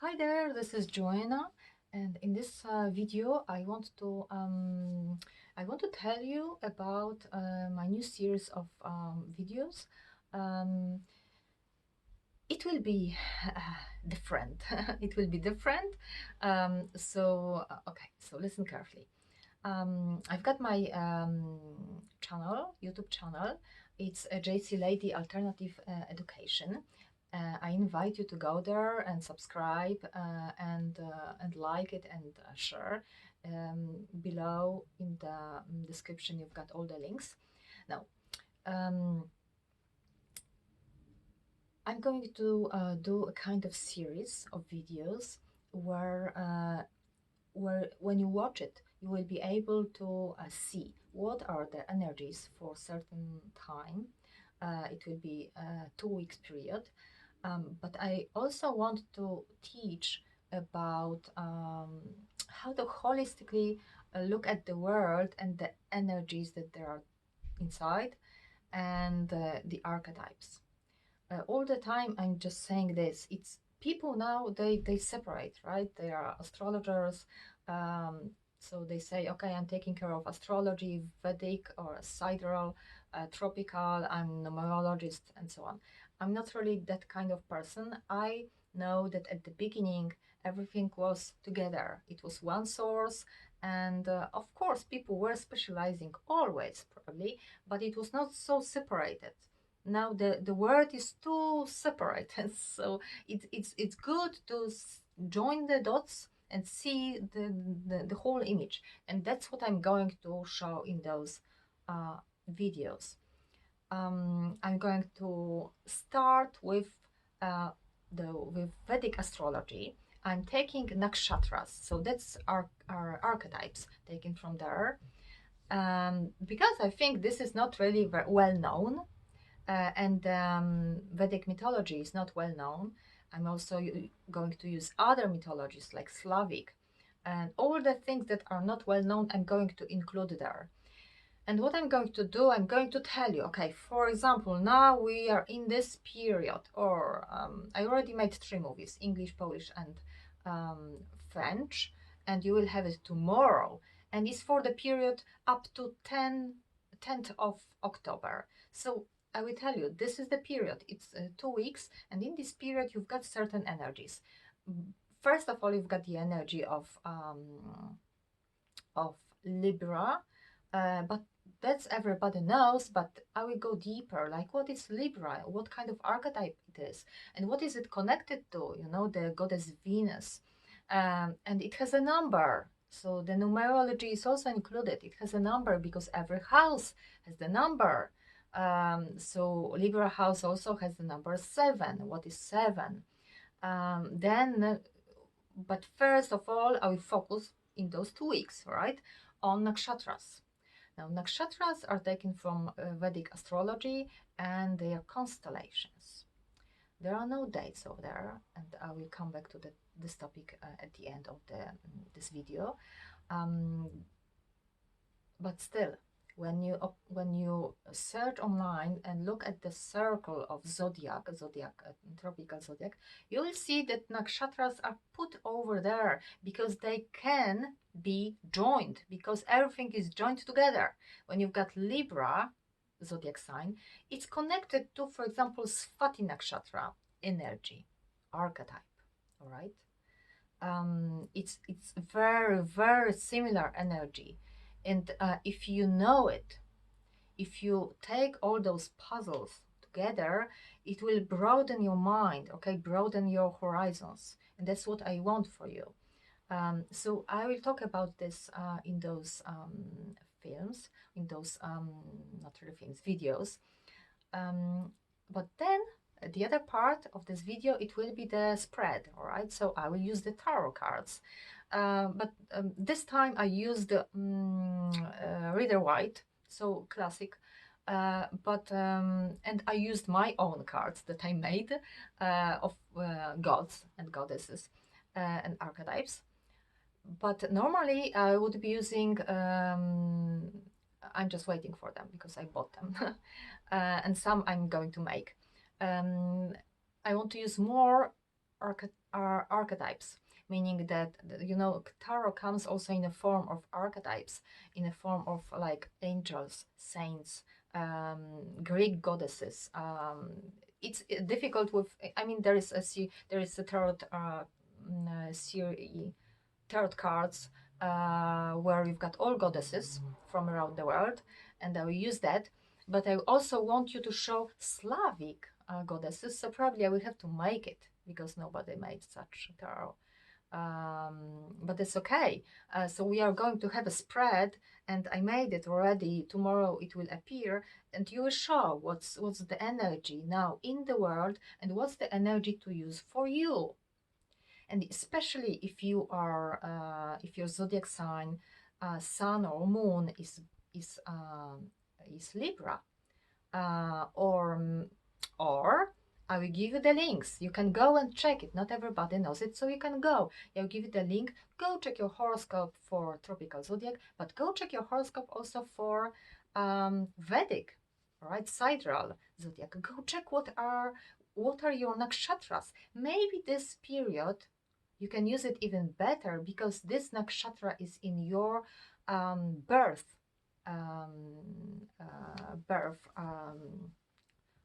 Hi there, this is Joanna, and in this video I want to tell you about my new series of videos. Um, it will be different. It will be different. Okay, so listen carefully. I've got my YouTube channel. It's a JC Lady Alternative Education. I invite you to go there and subscribe and like it and share. Below in the description, you've got all the links. Now, I'm going to do a kind of series of videos where when you watch it, you will be able to see what are the energies for certain time. It will be a 2 weeks period. But I also want to teach about how to holistically look at the world and the energies that there are inside and the archetypes. All the time I'm just saying this. It's people now, they separate, right? They are astrologers. So they say, okay, I'm taking care of astrology, Vedic or sidereal, tropical, I'm numerologist, and so on. I'm not really that kind of person. I know that at the beginning everything was together. It was one source, and of course people were specializing always, probably, but it was not so separated. Now the word is too separated, so it's good to join the dots and see the whole image, and that's what I'm going to show in those videos. I'm going to start with with Vedic astrology. I'm taking nakshatras, so that's our archetypes taken from there, because I think this is not really very well known, and Vedic mythology is not well known. I'm also going to use other mythologies like Slavic, and all the things that are not well known I'm going to include there. And what I'm going to do, I'm going to tell you, okay, for example, now we are in this period, or I already made 3 movies, English, Polish, and French, and you will have it tomorrow. And it's for the period up to 10th of October. So I will tell you, this is the period. It's 2 weeks, and in this period, you've got certain energies. First of all, you've got the energy of Libra, but that's everybody knows. But I will go deeper. Like, what is Libra? What kind of archetype it is, and what is it connected to? You know, the goddess Venus, and it has a number. So the numerology is also included. It has a number because every house has the number. So Libra house also has the number 7. What is 7? But first of all, I will focus in those 2 weeks, right, on nakshatras. Now, nakshatras are taken from Vedic astrology and they are constellations. There are no dates over there, and I will come back to this topic at the end of this video. But still, when you search online and look at the circle of zodiac, tropical zodiac, you will see that nakshatras are put over there because they can be joined, because everything is joined together. When you've got Libra zodiac sign, it's connected to, for example, Swati nakshatra energy archetype. All right, it's very, very similar energy. And if you know it, if you take all those puzzles together, it will broaden your mind, okay, broaden your horizons. And that's what I want for you. So I will talk about this in those films, in those, not really films, videos. But then the other part of this video, it will be the spread, all right? So I will use the tarot cards. But this time I used Rider White, so classic. And I used my own cards that I made of gods and goddesses and archetypes. But normally I would be using, I'm just waiting for them because I bought them. And some I'm going to make. I want to use more are archetypes, meaning that, you know, tarot comes also in the form of archetypes, in the form of like angels, saints, Greek goddesses. It's difficult with, I mean, there is a tarot series, tarot cards, where we've got all goddesses from around the world, and I will use that. But I also want you to show Slavic goddesses, so probably I will have to make it because nobody made such tarot. But it's okay. So we are going to have a spread, and I made it already. Tomorrow it will appear, and you will show what's the energy now in the world, and what's the energy to use for you. And especially if you are, if your zodiac sign, sun or moon is Libra, or I will give you the links. You can go and check it. Not everybody knows it, so you can go. I'll give you the link. Go check your horoscope for tropical zodiac, but go check your horoscope also for Vedic, right? Sidereal zodiac. Go check what are your nakshatras. Maybe this period you can use it even better because this nakshatra is in your birth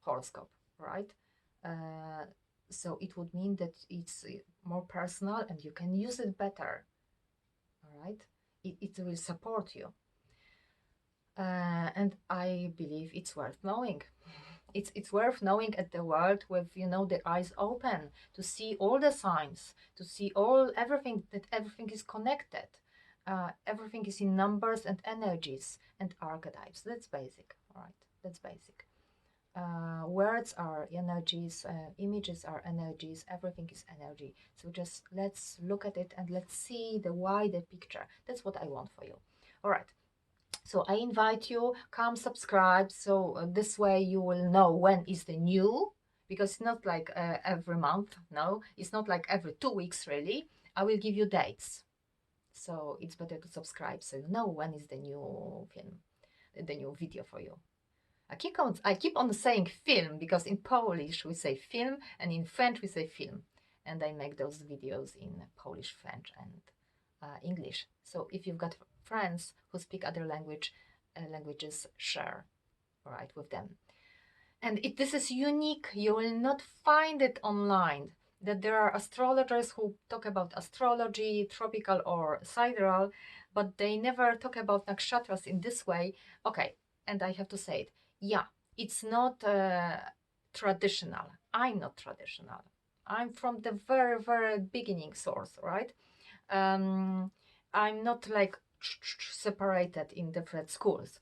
horoscope, right? So it would mean that it's more personal and you can use it better, all right? It will support you. And I believe it's worth knowing. It's worth knowing at the world with, you know, the eyes open to see all the signs, to see everything, that everything is connected. Everything is in numbers and energies and archetypes. That's basic, all right? That's basic. Words are energies, images are energies, everything is energy. So just let's look at it and let's see the wider picture. That's what I want for you. All right. So I invite you, come subscribe. So this way you will know when is the new, because it's not like every month. No, it's not like every 2 weeks really. I will give you dates. So it's better to subscribe so you know when is the new film, the new video for you. I keep on saying film because in Polish we say film and in French we say film. And I make those videos in Polish, French and English. So if you've got friends who speak other languages, share, right, with them. And this is unique. You will not find it online. That there are astrologers who talk about astrology, tropical or sidereal, but they never talk about nakshatras in this way. Okay, and I have to say it. Yeah, it's not traditional. I'm not traditional. I'm from the very, very beginning source, right? I'm not like separated in different schools.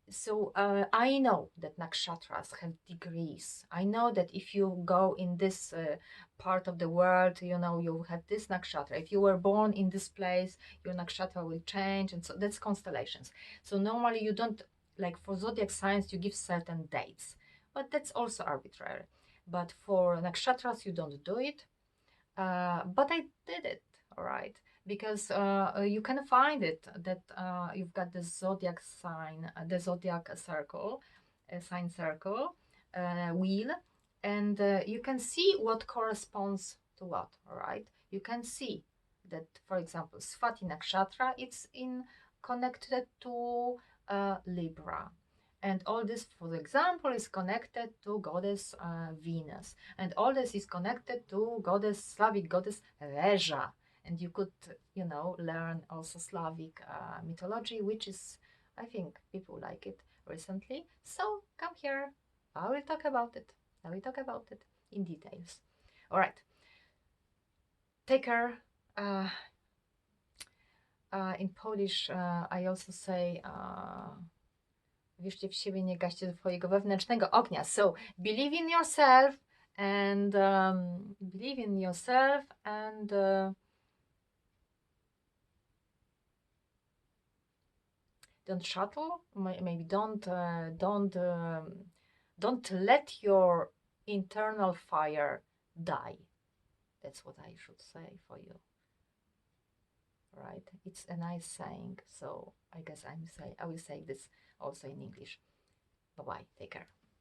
So I know that nakshatras have degrees. I know that if you go in this part of the world, you know, you have this nakshatra. If you were born in this place, your nakshatra will change. And so that's constellations. So normally you don't, like for zodiac signs, you give certain dates, but that's also arbitrary. But for nakshatras, you don't do it. But I did it, all right, because you can find it that you've got the zodiac sign, the zodiac circle, a sign circle, wheel, and you can see what corresponds to what, all right? You can see that, for example, Swati Nakshatra, it's connected to Libra. And all this, for example, is connected to goddess Venus. And all this is connected to Slavic goddess Reja. And you could, you know, learn also Slavic mythology, which is, I think, people like it recently. So come here. I will talk about it. I will talk about it in details. All right. Take care. In Polish, I also say... wierzcie w siebie, nie gaście swojego wewnętrznego ognia. So believe in yourself and don't shuttle. Maybe don't let your internal fire die. That's what I should say for you. Right? It's a nice saying. So I guess I will say this also in English. Bye-bye. Take care.